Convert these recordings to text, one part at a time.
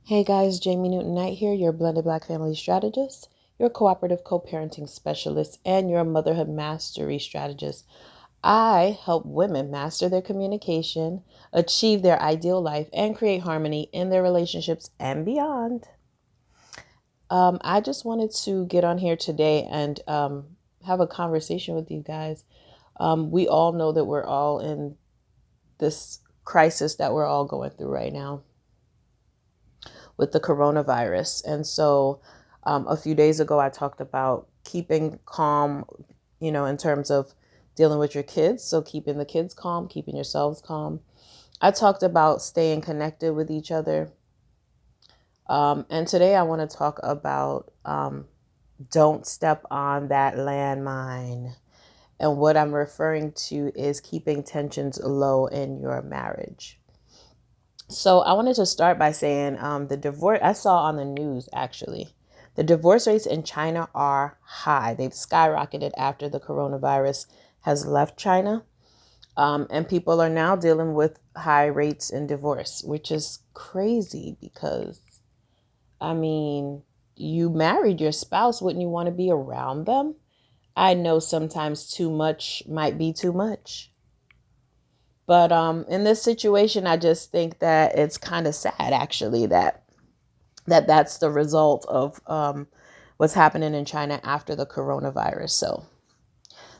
Hey guys, Jamie Newton Knight here, your blended Black family strategist, your cooperative co-parenting specialist, and your motherhood mastery strategist. I help women master their communication, achieve their ideal life, and create harmony in their relationships and beyond. I just wanted to get on here today and have a conversation with you guys. We all know that we're all in this crisis that we're all going through right now with the coronavirus. And so a few days ago, I talked about keeping calm, in terms of dealing with your kids. So keeping the kids calm, keeping yourselves calm. I talked about staying connected with each other. And today I want to talk about don't step on that landmine. And what I'm referring to is keeping tensions low in your marriage. So I wanted to start by saying the divorce I saw on the news, actually, the divorce rates in China are high. They've skyrocketed after the coronavirus has left China. And people are now dealing with high rates in divorce, which is crazy because, you married your spouse. Wouldn't you want to be around them? I know sometimes too much might be too much. But in this situation, I just think that it's kind of sad, actually, that's the result of what's happening in China after the coronavirus. So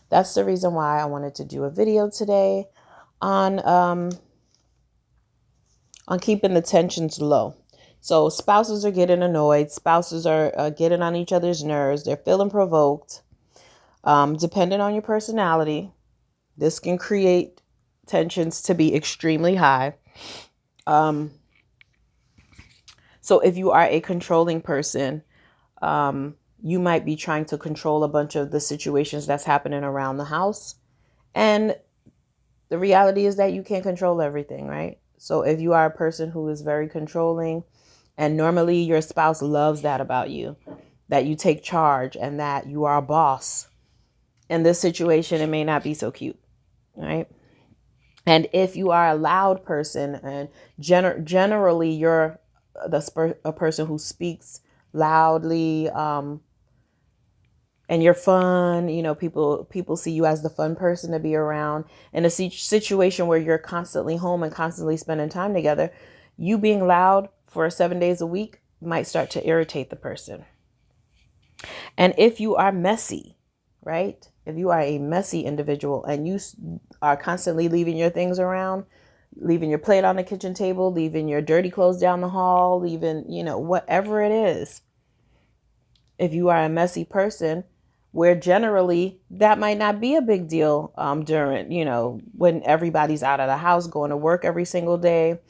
that's the reason why I wanted to do a video today on keeping the tensions low. So spouses are getting annoyed. Spouses are getting on each other's nerves. They're feeling provoked. Depending on your personality, this can create tensions to be extremely high. So if you are a controlling person, you might be trying to control a bunch of the situations that's happening around the house. And the reality is that you can't control everything, right? So if you are a person who is very controlling, and normally your spouse loves that about you, that you take charge and that you are a boss, in this situation, it may not be so cute, right? And if you are a loud person and generally you're a person who speaks loudly, and you're fun, people see you as the fun person to be around. In a situation where you're constantly home and constantly spending time together, you being loud for 7 days a week might start to irritate the person. And if you are messy, right? If you are a messy individual and you are constantly leaving your things around, leaving your plate on the kitchen table, leaving your dirty clothes down the hall, leaving, whatever it is. If you are a messy person, where generally that might not be a big deal during, when everybody's out of the house, going to work every single day,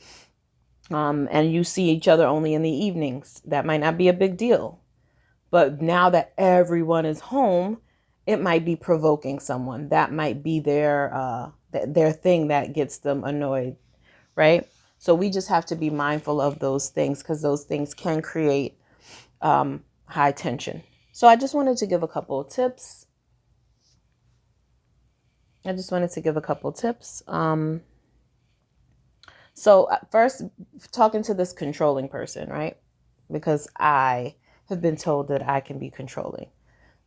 and you see each other only in the evenings, that might not be a big deal. But now that everyone is home, it might be provoking someone. That might be their thing that gets them annoyed, right? So we just have to be mindful of those things because those things can create high tension. So I just wanted to give a couple of tips. So first, talking to this controlling person, right? Because I have been told that I can be controlling.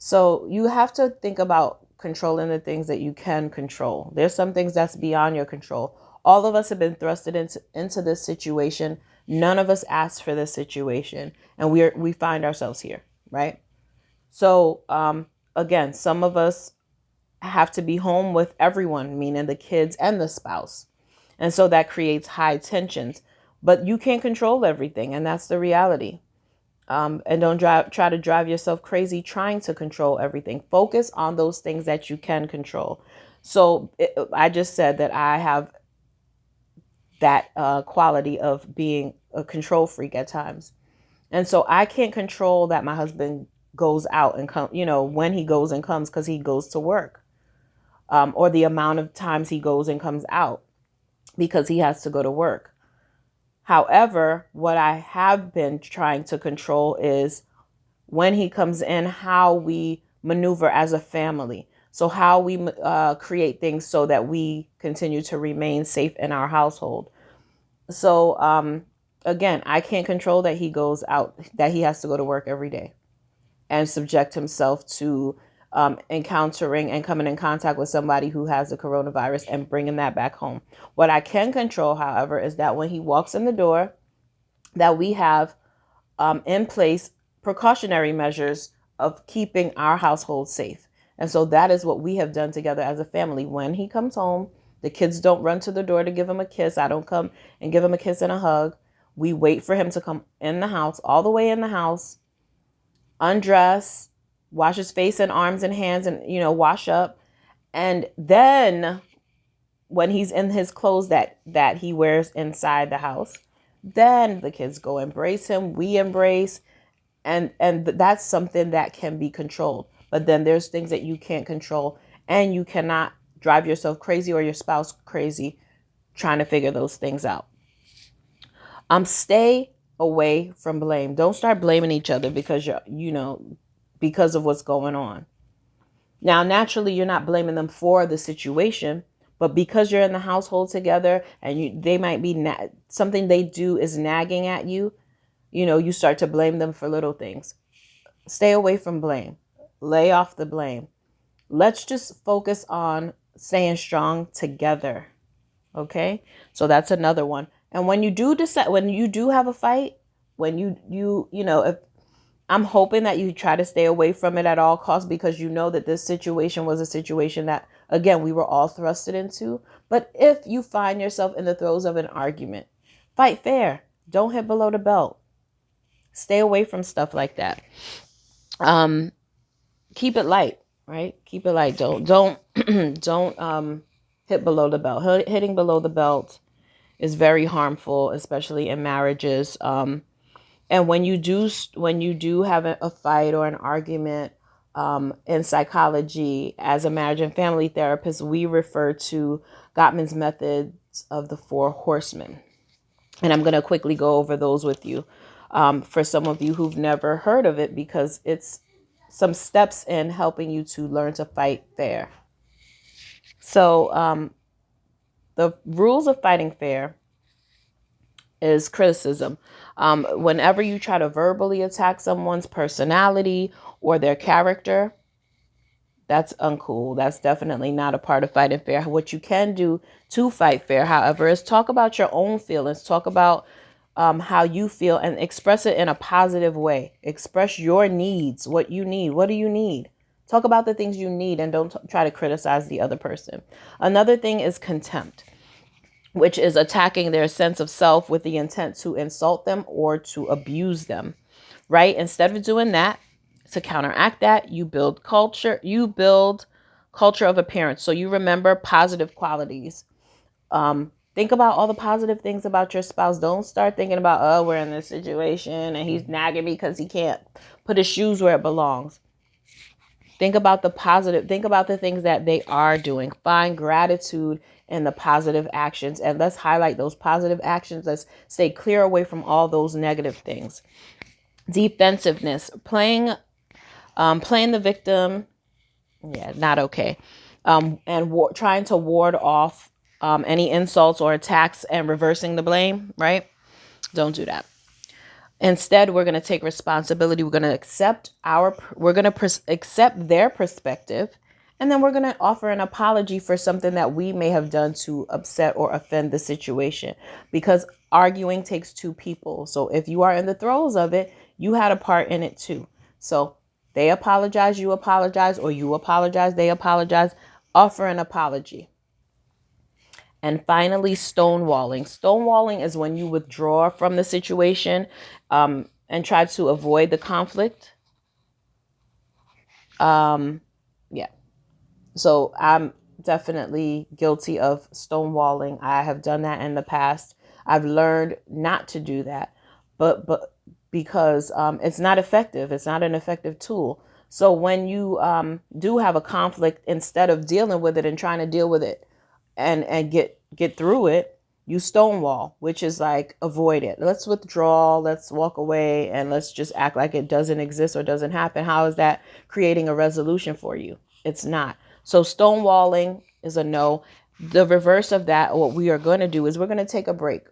So you have to think about controlling the things that you can control. There's some things that's beyond your control. All of us have been thrusted into this situation. None of us asked for this situation, and we find ourselves here, right? So again, some of us have to be home with everyone, meaning the kids and the spouse. And so that creates high tensions. But you can't control everything, and that's the reality. And don't try to drive yourself crazy trying to control everything. Focus on those things that you can control. So I just said that I have that quality of being a control freak at times. And so I can't control that my husband goes out and come, when he goes and comes because he goes to work, or the amount of times he goes and comes out because he has to go to work. However, what I have been trying to control is when he comes in, how we maneuver as a family. So how we create things so that we continue to remain safe in our household. So Again, I can't control that he goes out, that he has to go to work every day and subject himself to encountering and coming in contact with somebody who has the coronavirus and bringing that back home. What I can control, however, is that when he walks in the door, that we have in place precautionary measures of keeping our household safe. And so that is what we have done together as a family. When he comes home, the kids don't run to the door to give him a kiss. I don't come and give him a kiss and a hug. We wait for him to come in the house, all the way in the house, undress, wash his face and arms and hands and, wash up. And then when he's in his clothes that he wears inside the house, then the kids go embrace him. We embrace. And that's something that can be controlled. But then there's things that you can't control, and you cannot drive yourself crazy or your spouse crazy trying to figure those things out. Stay away from blame. Don't start blaming each other because because of what's going on. Now, naturally, you're not blaming them for the situation, but because you're in the household together and they might be something they do is nagging at you, you start to blame them for little things. Stay away from blame. Lay off the blame. Let's just focus on staying strong together. Okay? So that's another one. And when you do decide, when you do have a fight, when if I'm hoping that you try to stay away from it at all costs, because you know that this situation was a situation that, again, we were all thrusted into. But if you find yourself in the throes of an argument, fight fair. Don't hit below the belt. Stay away from stuff like that. Keep it light, right? Keep it light. Don't hit below the belt. Hitting below the belt is very harmful, especially in marriages. And when you do have a fight or an argument, in psychology, as a marriage and family therapist, we refer to Gottman's methods of the 4 horsemen. And I'm going to quickly go over those with you for some of you who've never heard of it, because it's some steps in helping you to learn to fight fair. So the rules of fighting fair is criticism. Whenever you try to verbally attack someone's personality or their character, that's uncool. That's definitely not a part of fighting fair. What you can do to fight fair, however, is talk about your own feelings. Talk about how you feel and express it in a positive way. Express your needs, what you need. What do you need? Talk about the things you need, and don't try to criticize the other person. Another thing is contempt, which is attacking their sense of self with the intent to insult them or to abuse them, right? Instead of doing that, to counteract that, you build culture of appearance. So you remember positive qualities. Think about all the positive things about your spouse. Don't start thinking about, oh, we're in this situation and he's nagging me because he can't put his shoes where it belongs. Think about the positive. Think about the things that they are doing. Find gratitude in the positive actions, and let's highlight those positive actions. Let's stay clear away from all those negative things. Defensiveness, playing the victim. Yeah, not okay. And trying to ward off any insults or attacks and reversing the blame, right? Don't do that. Instead, we're going to take responsibility. We're going to accept accept their perspective, and then we're going to offer an apology for something that we may have done to upset or offend the situation, because arguing takes 2 people. So if you are in the throes of it, you had a part in it too. So they apologize, you apologize, or you apologize, they apologize. Offer an apology. And finally, stonewalling. Stonewalling is when you withdraw from the situation and try to avoid the conflict. Yeah. So I'm definitely guilty of stonewalling. I have done that in the past. I've learned not to do that, but because it's not effective. It's not an effective tool. So when you do have a conflict, instead of dealing with it and trying to deal with it and get through it, you stonewall, which is like avoid it. Let's withdraw, let's walk away, and let's just act like it doesn't exist or doesn't happen. How is that creating a resolution for you? It's not. So stonewalling is a no. The reverse of that, what we are going to do is we're going to take a break.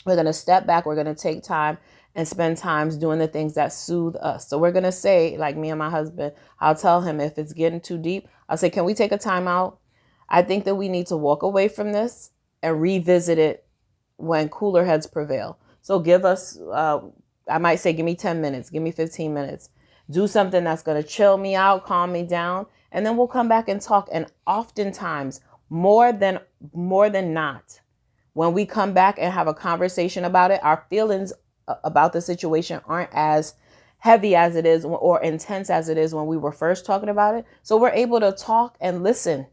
We're going to step back. We're going to take time and spend times doing the things that soothe us. So we're going to say, like me and my husband, I'll tell him if it's getting too deep, I'll say, can we take a time out? I think that we need to walk away from this and revisit it when cooler heads prevail. So give us, I might say, give me 10 minutes, give me 15 minutes. Do something that's going to chill me out, calm me down, and then we'll come back and talk. And oftentimes, more than not, when we come back and have a conversation about it, our feelings about the situation aren't as heavy as it is or intense as it is when we were first talking about it. So we're able to talk and listen.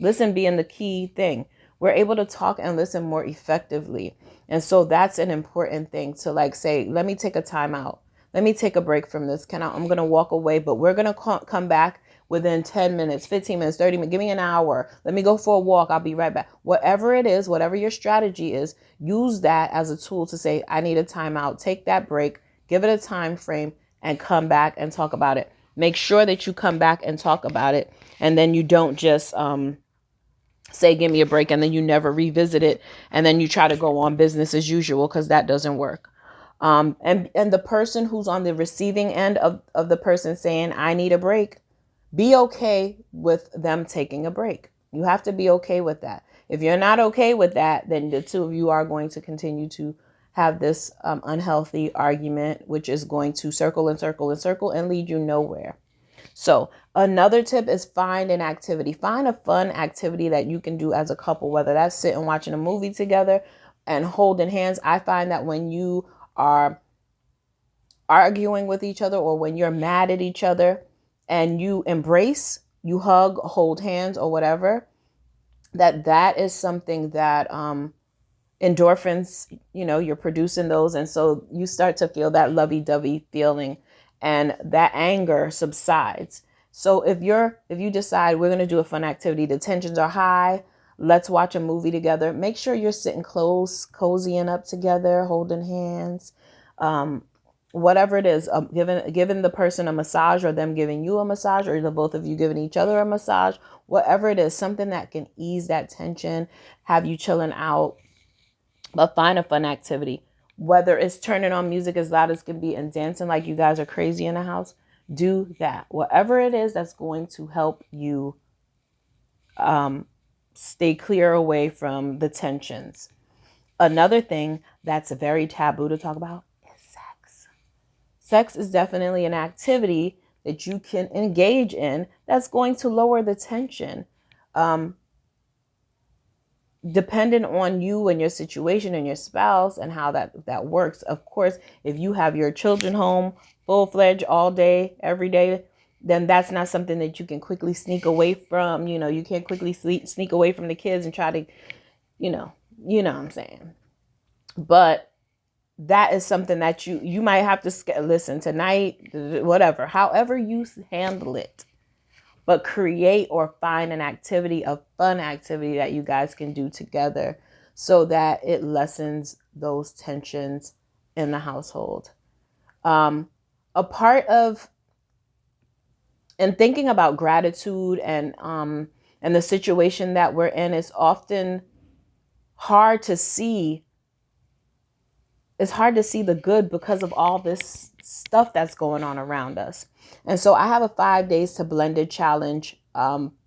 Listen being the key thing. We're able to talk and listen more effectively. And so that's an important thing to like say, let me take a time out. Let me take a break from this. I'm going to walk away, but we're going to come back within 10 minutes, 15 minutes, 30 minutes, give me an hour. Let me go for a walk. I'll be right back. Whatever it is, whatever your strategy is, use that as a tool to say, I need a timeout. Take that break, give it a time frame, and come back and talk about it. Make sure that you come back and talk about it. And then you don't just say, give me a break, and then you never revisit it. And then you try to go on business as usual, because that doesn't work. And the person who's on the receiving end of the person saying, I need a break, be okay with them taking a break. You have to be okay with that. If you're not okay with that, then the two of you are going to continue to have this unhealthy argument, which is going to circle and circle and circle and lead you nowhere. So another tip is find an activity. Find a fun activity that you can do as a couple, whether that's sitting watching a movie together and holding hands. I find that when you are arguing with each other or when you're mad at each other and you embrace, you hug, hold hands or whatever, that is something that endorphins, you're producing those. And so you start to feel that lovey-dovey feeling and that anger subsides. So if you decide we're going to do a fun activity, the tensions are high, let's watch a movie together. Make sure you're sitting close, cozying up together, holding hands. Whatever it is, giving the person a massage or them giving you a massage or the both of you giving each other a massage, whatever it is, something that can ease that tension, have you chilling out, but find a fun activity, whether it's turning on music as loud as can be and dancing like you guys are crazy in the house, do that. Whatever it is that's going to help you stay clear away from the tensions. Another thing that's very taboo to talk about is sex. Sex is definitely an activity that you can engage in that's going to lower the tension. Dependent on you and your situation and your spouse and how that works. Of course, if you have your children home full-fledged all day, every day, then that's not something that you can quickly sneak away from. You can't quickly sneak away from the kids and try to, you know what I'm saying. But that is something that you might have to listen tonight, whatever, however you handle it. But create or find an activity, a fun activity that you guys can do together so that it lessens those tensions in the household. A part of, and thinking about gratitude and the situation that we're in is often hard to see. It's hard to see the good because of all this stuff that's going on around us. And so I have a 5 days to blended challenge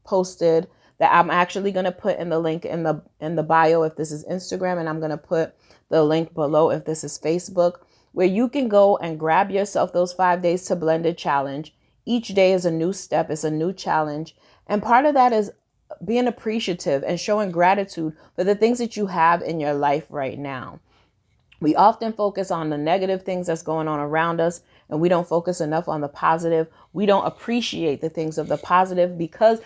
posted that I'm actually going to put in the link in the bio if this is Instagram, and I'm going to put the link below if this is Facebook, where you can go and grab yourself those 5 days to blended challenge. Each day is a new step. It's a new challenge. And part of that is being appreciative and showing gratitude for the things that you have in your life right now. We often focus on the negative things that's going on around us, and we don't focus enough on the positive. We don't appreciate the things of the positive because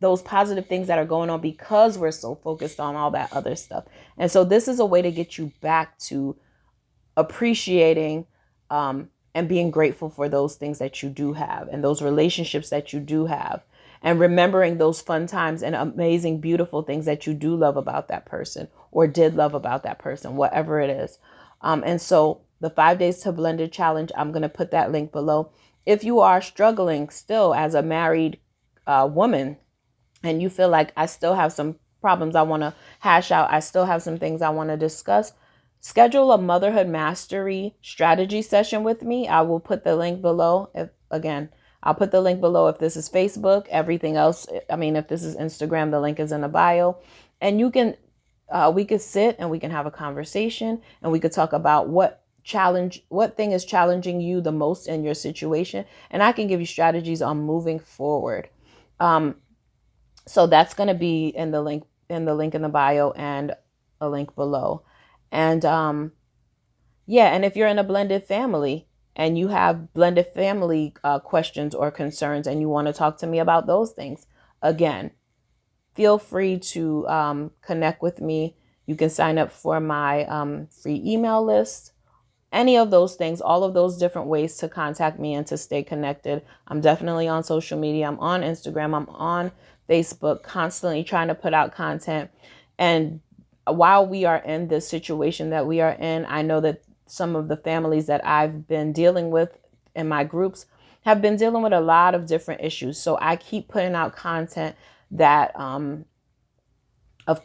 those positive things that are going on, because we're so focused on all that other stuff. And so this is a way to get you back to appreciating and being grateful for those things that you do have and those relationships that you do have, and remembering those fun times and amazing, beautiful things that you do love about that person or did love about that person, whatever it is. And so the 5 days to blended challenge, I'm going to put that link below. If you are struggling still as a married woman and you feel like I still have some problems I want to hash out, I still have some things I want to discuss, schedule a motherhood mastery strategy session with me. I will put the link below. I'll put the link below if this is Facebook. Everything else, if this is Instagram, the link is in the bio. And we could sit and we can have a conversation, and we could talk about what thing is challenging you the most in your situation. And I can give you strategies on moving forward. So that's going to be in the link in the bio and a link below. And and if you're in a blended family and you have blended family questions or concerns and you want to talk to me about those things, again, feel free to connect with me. You can sign up for my free email list. Any of those things, all of those different ways to contact me and to stay connected. I'm definitely on social media. I'm on Instagram. I'm on Facebook, constantly trying to put out content. And while we are in this situation that we are in, I know that some of the families that I've been dealing with in my groups have been dealing with a lot of different issues. So I keep putting out content that of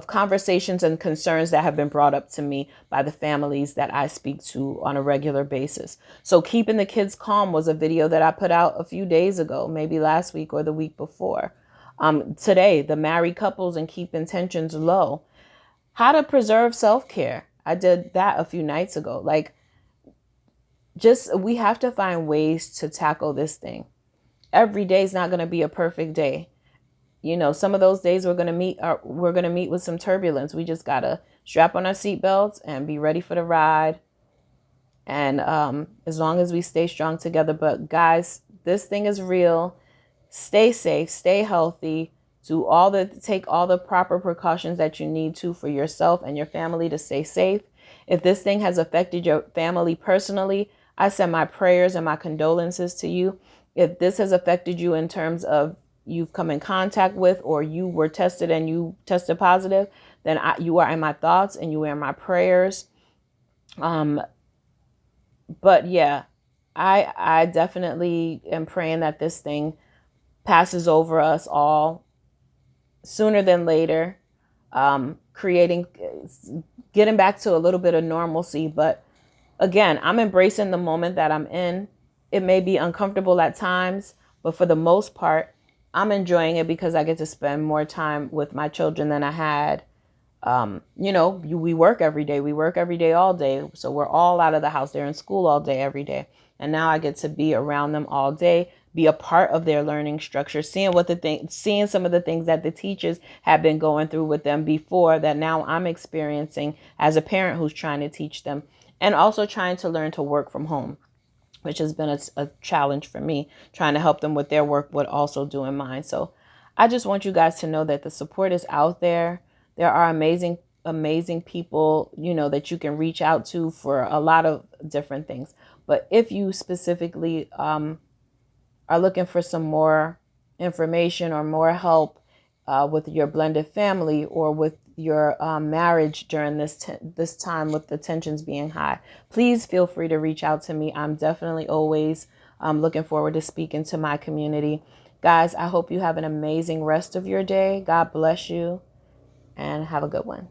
conversations and concerns that have been brought up to me by the families that I speak to on a regular basis. So keeping the kids calm was a video that I put out a few days ago, maybe last week or the week before. Today, the married couples and keeping tensions low. How to preserve self-care. I did that a few nights ago. We have to find ways to tackle this thing. Every day is not going to be a perfect day. Some of those days we're going to meet with some turbulence. We just got to strap on our seatbelts and be ready for the ride. And as long as we stay strong together. But guys, this thing is real. Stay safe, stay healthy, take all the proper precautions that you need to for yourself and your family to stay safe. If this thing has affected your family personally, I send my prayers and my condolences to you. If this has affected you in terms of you've come in contact with, or you were tested and you tested positive, then you are in my thoughts and you are in my prayers. But yeah, I definitely am praying that this thing passes over us all sooner than later, getting back to a little bit of normalcy. But again, I'm embracing the moment that I'm in. It may be uncomfortable at times, but for the most part, I'm enjoying it because I get to spend more time with my children than I had. We work every day. We work every day, all day. So we're all out of the house. They're in school all day, every day. And now I get to be around them all day, be a part of their learning structure, seeing some of the things that the teachers have been going through with them before, that now I'm experiencing as a parent who's trying to teach them, and also trying to learn to work from home, which has been a challenge for me, trying to help them with their work, but also doing mine. So I just want you guys to know that the support is out there. There are amazing, amazing people, that you can reach out to for a lot of different things. But if you specifically are looking for some more information or more help with your blended family or with your marriage during this time with the tensions being high, please feel free to reach out to me. I'm definitely always looking forward to speaking to my community. Guys, I hope you have an amazing rest of your day. God bless you and have a good one.